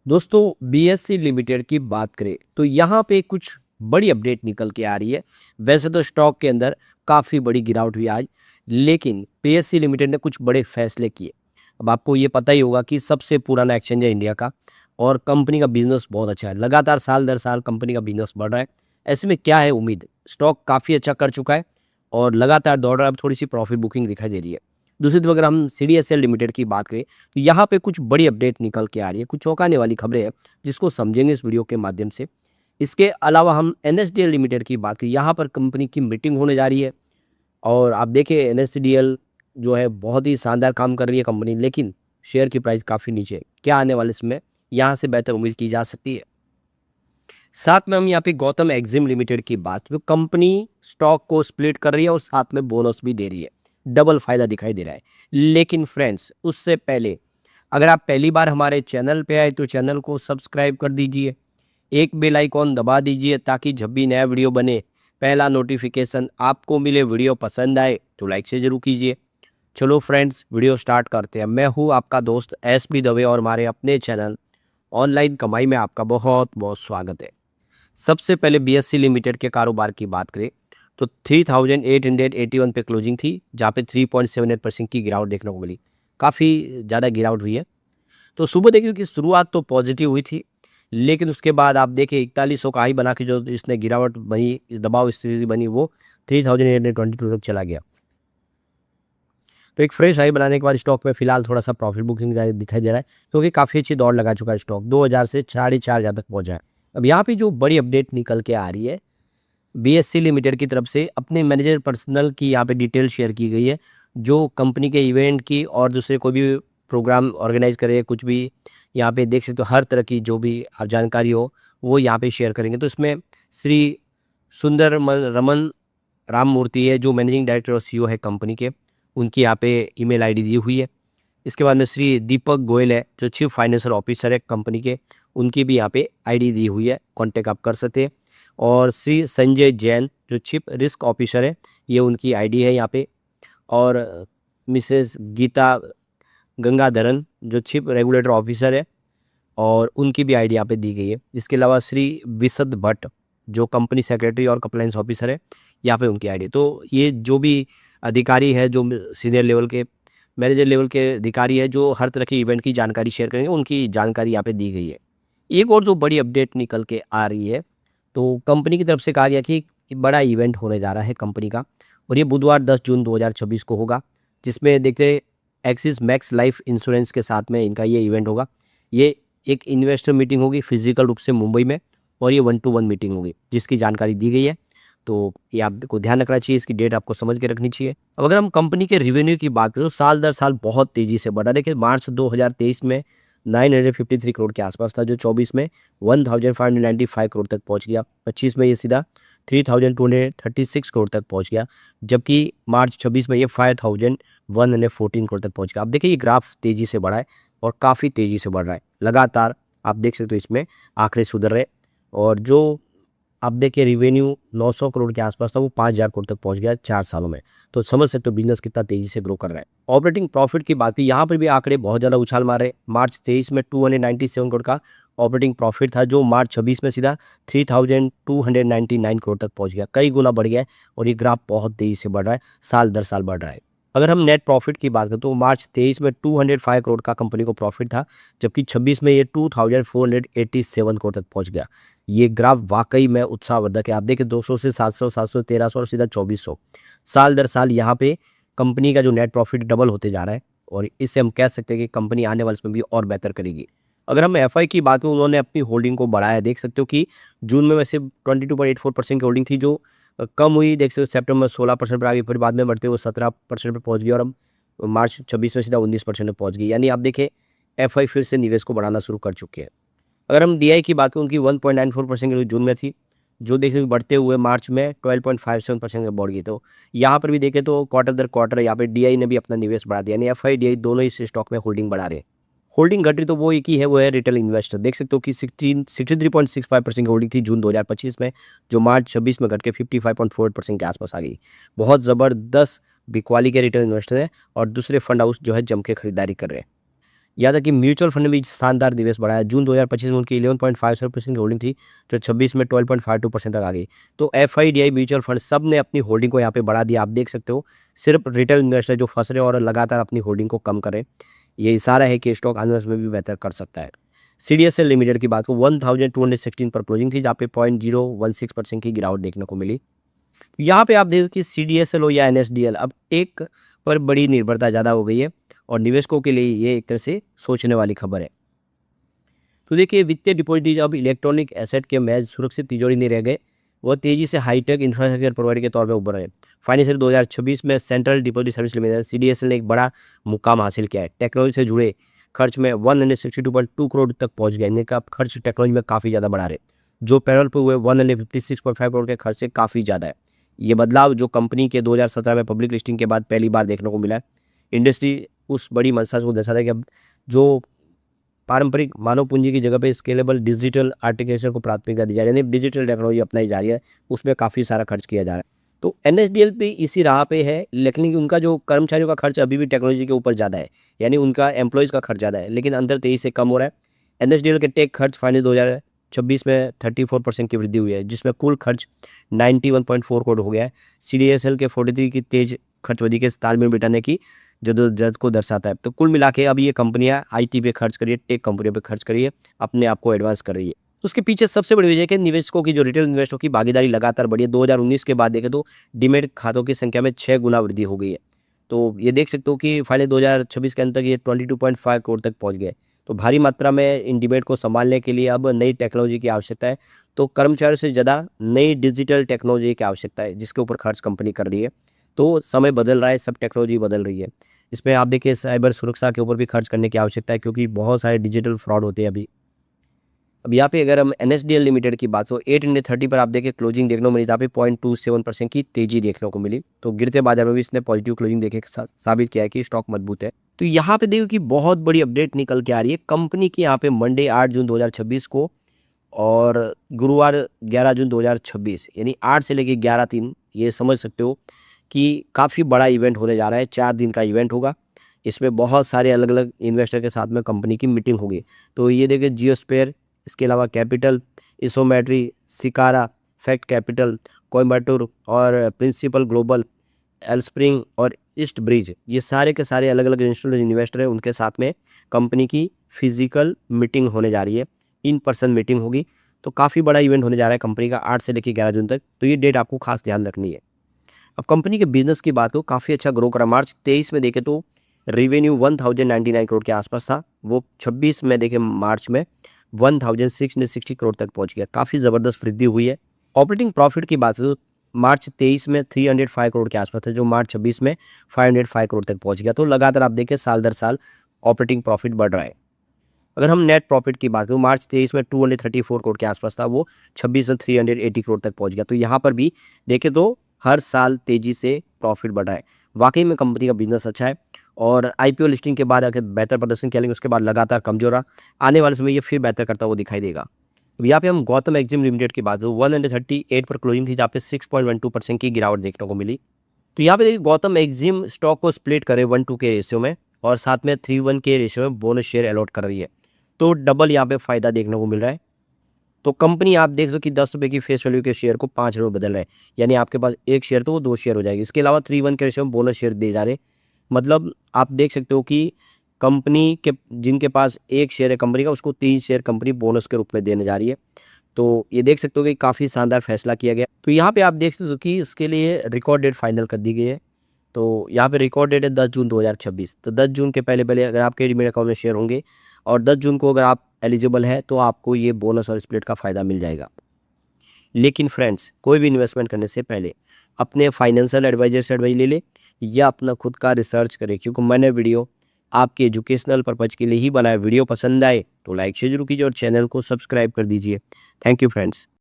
दोस्तों BSc limited की बात करें तो यहाँ पे कुछ बड़ी अपडेट निकल के आ रही है। वैसे तो स्टॉक के अंदर काफ़ी बड़ी गिरावट हुई आज, लेकिन बीएससी लिमिटेड ने कुछ बड़े फैसले किए। अब आपको ये पता ही होगा कि सबसे पुराना एक्सचेंज है इंडिया का और कंपनी का बिजनेस बहुत अच्छा है। लगातार साल दर साल कंपनी का बिजनेस बढ़ रहा है। ऐसे में क्या है उम्मीद, स्टॉक काफ़ी अच्छा कर चुका है और लगातार दौड़ रहा है। अब थोड़ी सी प्रॉफिट बुकिंग दिखाई दे रही है। दूसरी तरफ अगर हम सीडीएसएल लिमिटेड की बात करें तो यहाँ पे कुछ बड़ी अपडेट निकल के आ रही है, कुछ चौंकाने वाली खबरें हैं जिसको समझेंगे इस वीडियो के माध्यम से। इसके अलावा हम एनएसडीएल लिमिटेड की बात करें, यहाँ पर कंपनी की मीटिंग होने जा रही है और आप देखिए एनएसडीएल जो है बहुत ही शानदार काम कर रही है कंपनी, लेकिन शेयर की प्राइस काफ़ी नीचे है। क्या आने वाले समय यहाँ से बेहतर उम्मीद की जा सकती है। साथ में हम यहाँ पे गौतम एक्जिम लिमिटेड की बात करें, कंपनी स्टॉक को स्प्लिट कर रही है और साथ में बोनस भी दे रही है। डबल फायदा दिखाई दे रहा है। लेकिन फ्रेंड्स, उससे पहले अगर आप पहली बार हमारे चैनल पे आए तो चैनल को सब्सक्राइब कर दीजिए, एक बेल आइकॉन दबा दीजिए ताकि जब भी नया वीडियो बने पहला नोटिफिकेशन आपको मिले। वीडियो पसंद आए तो लाइक से जरूर कीजिए। चलो फ्रेंड्स, वीडियो स्टार्ट करते हैं। मैं हूँ आपका दोस्त एसबी दवे और हमारे अपने चैनल ऑनलाइन कमाई में आपका बहुत बहुत स्वागत है। सबसे पहले बीएससी लिमिटेड के कारोबार की बात करें तो 3881 पे क्लोजिंग थी, जहाँ पे 3.78% की गिरावट देखने को मिली। काफ़ी ज़्यादा गिरावट हुई है। तो सुबह देखिए कि शुरुआत तो पॉजिटिव हुई थी, लेकिन उसके बाद आप देखिए 4100 का हाई बना के जो इसने गिरावट बनी, दबाव स्थिति बनी, वो 3822 तक चला गया। तो एक फ्रेश हाई बनाने के बाद स्टॉक में फिलहाल थोड़ा सा प्रॉफिट बुकिंग दिखाई दे रहा है, क्योंकि काफ़ी अच्छी दौड़ लगा चुका है स्टॉक। 2000 से 4,500 तक पहुँचा है। अब यहाँ पे जो बड़ी अपडेट निकल के आ रही है, बीएससी लिमिटेड की तरफ से अपने मैनेजर पर्सनल की यहाँ पे डिटेल शेयर की गई है, जो कंपनी के इवेंट की और दूसरे कोई भी प्रोग्राम ऑर्गेनाइज करे, कुछ भी यहाँ पे देख सकते हो, हर तरह की जो भी आप जानकारी हो वो यहाँ पे शेयर करेंगे। तो इसमें श्री रमन राम मूर्ति है जो मैनेजिंग डायरेक्टर और सीईओ है कंपनी के, उनकी यहाँ पे ईमेल आईडी दी हुई है। इसके बाद में श्री दीपक गोयल है जो चीफ फाइनेंशियल ऑफिसर है कंपनी के, उनकी भी यहाँ पे आईडी दी हुई है, कांटेक्ट आप कर सकते हैं। और श्री संजय जैन जो चीफ रिस्क ऑफिसर है, ये उनकी आईडी है यहाँ पे। और मिसेस गीता गंगाधरन जो चीफ रेगुलेटर ऑफिसर है, और उनकी भी आईडी यहाँ पे दी गई है। इसके अलावा श्री विशद भट्ट जो कंपनी सेक्रेटरी और कंप्लायंस ऑफिसर है, यहाँ पे उनकी आईडी। तो ये जो भी अधिकारी है, जो सीनियर लेवल के मैनेजर लेवल के अधिकारी है, जो हर तरह के इवेंट की जानकारी शेयर करेंगे, उनकी जानकारी यहाँ पे दी गई है। एक और जो बड़ी अपडेट निकल के आ रही है, तो कंपनी की तरफ से कहा गया कि बड़ा इवेंट होने जा रहा है कंपनी का, और ये बुधवार 10 जून 2026 को होगा, जिसमें देखते एक्सिस मैक्स लाइफ इंश्योरेंस के साथ में इनका ये इवेंट होगा। ये एक इन्वेस्टर मीटिंग होगी फिजिकल रूप से मुंबई में, और ये 1-to-1 मीटिंग होगी जिसकी जानकारी दी गई है। तो ये आपको ध्यान रखना चाहिए, इसकी डेट आपको समझ के रखनी चाहिए। अब अगर हम कंपनी के रिवेन्यू की बात करें तो साल दर साल बहुत तेज़ी से बढ़ रहा है। देखिए मार्च 2023 में 953 करोड़ के आसपास था, जो 24 में 1595 करोड़ तक पहुंच गया। 25 में ये सीधा 3236 करोड़ तक पहुंच गया, जबकि मार्च 26 में ये 5114 करोड़ तक पहुंच गया। अब देखिए ये ग्राफ तेज़ी से बढ़ा है और काफ़ी तेज़ी से बढ़ रहा है लगातार। आप देख सकते हो इसमें आंकड़े सुधर रहे, और जो आप देखिए रिवेन्यू 900 करोड़ के आसपास था, वो 5000 करोड़ तक पहुंच गया 4 सालों में। तो समझ सकते हो बिजनेस कितना तेजी से ग्रो कर रहा है। ऑपरेटिंग प्रॉफिट की बात की, यहाँ पर भी आंकड़े बहुत ज़्यादा उछाल मार रहे। मार्च 23 में 297 करोड़ का ऑपरेटिंग प्रॉफिट था, जो मार्च 26 में सीधा 3299 करोड़ तक पहुंच गया, कई गुना बढ़ गया है। और ये ग्राफ बहुत तेजी से बढ़ रहा है, साल दर साल बढ़ रहा है। अगर हम नेट प्रॉफिट की बात करें तो मार्च 23 में 205 करोड़ का कंपनी को प्रॉफिट था, जबकि 26 में ये 2487 करोड़ तक पहुंच गया। ये ग्राफ वाकई में उत्साहवर्धक है। आप देखिए 200 से 700, 700 1300 और सीधा 2400, साल दर साल यहाँ पे कंपनी का जो नेट प्रॉफिट डबल होते जा रहा है, और इससे हम कह सकते हैं कि कंपनी आने वाले समय भी और बेहतर करेगी। अगर हम एफआई की बात करें, उन्होंने अपनी होल्डिंग को बढ़ाया। देख सकते हो कि जून में वैसे 22.84% की होल्डिंग थी, जो कम हुई। देख सकते हो सितंबर में 16% पर आ गई, फिर बाद में बढ़ते हुए 17% पर पहुंच गई, और अब मार्च 26 में सीधा 19% पर पहुंच गई। यानी आप देखें एफआई फिर से निवेश को बढ़ाना शुरू कर चुके हैं। अगर हम डीआई की बात करें, उनकी 1.94% की जून में थी, जो देखिए बढ़ते हुए मार्च में 12.57% में बढ़ गई। तो यहाँ पर भी देखें तो क्वार्टर दर क्वार्टर यहाँ पे डीआई ने भी अपना निवेश बढ़ा दिया, यानी एफआई डीआई दोनों ही स्टॉक में होल्डिंग बढ़ा रहे हैं। होल्डिंग घट रही तो वो एक ही है, वो है रिटेल इन्वेस्टर। देख सकते हो कि 63.65% की होल्डिंग थी जून 2025 में, जो मार्च 26 में घट के 55.48% के आसपास आ गई। बहुत ज़बरदस्त बिकवाली के रिटेल इन्वेस्टर है, और दूसरे फंड हाउस जो है जम के खरीदारी कर रहे हैं। यहाँ तक कि म्यूचुअल फंड में भी शानदार निवेश बढ़ा है। जून 2025 में उनकी 11.57% की होल्डिंग थी, जो 26 में 12.52% तक आ गई। तो एफआईडीआई म्यूचुअल फंड सब ने अपनी होल्डिंग को यहाँ पे बढ़ा दिया। आप देख सकते हो, सिर्फ रिटेल इन्वेस्टर जो फंस रहे हैं और लगातार अपनी होल्डिंग को कम करें, ये इशारा है कि स्टॉक आने वाले में भी बेहतर कर सकता है। सीडीएसएल लिमिटेड की बात को 1216 पर क्लोजिंग थी, जहाँ पे 0.016% की गिरावट देखने को मिली। यहाँ पे आप देखो कि सीडीएसएल हो या एनएसडीएल, अब एक पर बड़ी निर्भरता ज़्यादा हो गई है और निवेशकों के लिए ये एक तरह से सोचने वाली खबर है। तो देखिए, वित्तीय डिपॉजिट अब इलेक्ट्रॉनिक एसेट के महज सुरक्षित तिजोरी नहीं रह गए, वह तेजी से हाईटेक इंफ्रास्ट्रक्चर प्रोवाइडर के तौर पर उभर रहे हैं। फाइनेंशियल 2026 में central deposit service limited CDSL ने एक बड़ा मुकाम हासिल किया है। टेक्नोलॉजी से जुड़े खर्च में 162.2 करोड़ तक पहुंच गए। इनका आप खर्च टेक्नोलॉजी में काफ़ी ज़्यादा बढ़ा रहे, जो पैरोल पर हुए 156.5 करोड़ के खर्च से काफ़ी ज़्यादा है। ये बदलाव जो कंपनी के 2017 में पब्लिक लिस्टिंग के बाद पहली बार देखने को मिला है। इंडस्ट्री उस बड़ी मंशा को दर्शाता है कि अब जो पारंपरिक मानव पूंजी की जगह पे स्केलेबल डिजिटल आर्टिफिशियल को प्राथमिकता दी जा रही है, यानी डिजिटल टेक्नोलॉजी अपनाई जा रही है, उसमें काफ़ी सारा खर्च किया जा रहा है। तो एनएसडीएल भी इसी राह पे है, लेकिन उनका जो कर्मचारियों का खर्च अभी भी टेक्नोलॉजी के ऊपर ज़्यादा है, यानी उनका एम्प्लॉयज़ का खर्च ज़्यादा है, लेकिन अंतर तेज़ी से कम हो रहा है। एनएसडीएल के टेक खर्च फाइनेंस 2026 में 34% की वृद्धि हुई है, जिसमें कुल खर्च 91.4 करोड़ हो गया है। सीडीएसएल के 43 की तेज खर्च वृद्धि के तालमेल बिठाने की जद्दोजहद को दर्शाता है। तो कुल मिला के अब ये कंपनियां आईटी पे खर्च करिए, टेक कंपनियों पे खर्च करिए, अपने आप को एडवांस कर रही है। तो उसके पीछे सबसे बड़ी वजह है कि निवेशकों की जो रिटेल इन्वेस्टरों की भागीदारी लगातार बढ़ी है। 2019 के बाद देखें तो डीमैट खातों की संख्या में 6 गुना वृद्धि हो गई है। तो ये देख सकते हो कि फाइनल 2026 के अंत तक ये 22.5 करोड़ तक पहुंच गए। तो भारी मात्रा में इन डीमैट को संभालने के लिए अब नई टेक्नोलॉजी की आवश्यकता है। तो कर्मचारियों से ज़्यादा नई डिजिटल टेक्नोलॉजी की आवश्यकता है, जिसके ऊपर खर्च कंपनी कर रही है। तो समय बदल रहा है, सब टेक्नोलॉजी बदल रही है। इसमें आप देखिए, साइबर सुरक्षा के ऊपर भी खर्च करने की आवश्यकता है, क्योंकि बहुत सारे डिजिटल फ्रॉड होते हैं अभी। अब यहाँ पे अगर हम एनएसडीएल लिमिटेड की बात हो, 830 पर आप देखिए क्लोजिंग देखने को मिली, जहाँ पे 0.27% की तेजी देखने को मिली। तो गिरते बाजार में भी इसने पॉजिटिव क्लोजिंग देखे साबित किया है कि स्टॉक मजबूत है। तो यहाँ पे देखो कि बहुत बड़ी अपडेट निकल के आ रही है कंपनी की। यहाँ पे मंडे 8 जून 2026 को और गुरुवार 11 जून 2026, यानी 8 से लेकर 11 दिन, ये समझ सकते हो कि काफ़ी बड़ा इवेंट होने जा रहा है। 4 दिन का इवेंट होगा। इसमें बहुत सारे अलग अलग इन्वेस्टर के साथ में कंपनी की मीटिंग होगी। तो ये देखिए, जियोस्फेयर, इसके अलावा कैपिटल, इसोमेट्री, सिकारा, फैक्ट कैपिटल, कोयम्बटूर और प्रिंसिपल ग्लोबल, एलस्प्रिंग और ईस्ट ब्रिज, ये सारे के सारे अलग अलग इंस्टीट्यूशनल इन्वेस्टर हैं। उनके साथ में कंपनी की फिजिकल मीटिंग होने जा रही है, इन पर्सन मीटिंग होगी। तो काफ़ी बड़ा इवेंट होने जा रहा है कंपनी का 8 से लेकर 11 जून तक। तो ये डेट आपको खास ध्यान रखनी है। अब कंपनी के बिजनेस की बात हो, काफ़ी अच्छा ग्रो करा। मार्च 23 में देखें तो रेवेन्यू 1099 करोड़ के आसपास था। वो 26 में देखें मार्च में 1660 करोड़ तक पहुंच गया। काफ़ी ज़बरदस्त वृद्धि हुई है। ऑपरेटिंग प्रॉफिट की बात हो, मार्च 23 में 305 करोड़ के आसपास था, जो मार्च 26 में 505 करोड़ तक पहुंच गया। तो लगातार आप देखें साल दर साल ऑपरेटिंग प्रॉफिट बढ़ रहा है। अगर हम नेट प्रॉफिट की बात करें, मार्च 23 में 234 करोड़ के आसपास था, वो 26 में 380 करोड़ तक पहुंच गया। तो यहाँ पर भी देखें तो हर साल तेजी से प्रॉफिट बढ़ रहा है। वाकई में कंपनी का बिजनेस अच्छा है और आईपीओ लिस्टिंग के बाद अगर बेहतर प्रदर्शन किया, लेकिन उसके बाद लगातार कमजोर रहा। आने वाले समय ये फिर बेहतर करता हुआ दिखाई देगा। अब यहाँ पे हम गौतम एक्जिम लिमिटेड की बात करें, 138 पर क्लोजिंग थी, जहाँ पे 6.12% की गिरावट देखने को मिली। तो यहाँ पे देखिए, गौतम एक्जिम स्टॉक को स्प्लिट करे 1:2 के रेशियो में और साथ में 3:1 के रेशियो में बोनस शेयर अलॉट कर रही है। तो डबल यहाँ पे फायदा देखने को मिल रहा है। तो कंपनी आप देख लो कि 10 रुपये की फेस वैल्यू के शेयर को 5 रुपये बदल रहे हैं, यानी आपके पास एक शेयर तो वो 2 शेयर हो जाएगी। इसके अलावा 3:1 के रेशियो में बोनस शेयर दिए जा रहे। मतलब आप देख सकते हो कि कंपनी के जिनके पास एक शेयर है कंपनी का, उसको 3 शेयर कंपनी बोनस के रूप में देने जा रही है। तो ये देख सकते हो कि काफ़ी शानदार फैसला किया गया। तो यहाँ पे आप देख सकते हो कि इसके लिए रिकॉर्ड डेट फाइनल कर दी गई है। तो यहाँ पे रिकॉर्ड डेट है 10 जून 2026। तो 10 जून के पहले पहले अगर आपके डीमैट अकाउंट में शेयर होंगे और 10 जून को अगर आप एलिजिबल है, तो आपको ये बोनस और स्प्लिट का फ़ायदा मिल जाएगा। लेकिन फ्रेंड्स, कोई भी इन्वेस्टमेंट करने से पहले अपने फाइनेंशियल एडवाइजर से एडवाइस ले ले या अपना खुद का रिसर्च करें, क्योंकि मैंने वीडियो आपके एजुकेशनल पर्पज़ के लिए ही बनाया। वीडियो पसंद आए तो लाइक शेयर जरूर कीजिए और चैनल को सब्सक्राइब कर दीजिए। Thank you friends.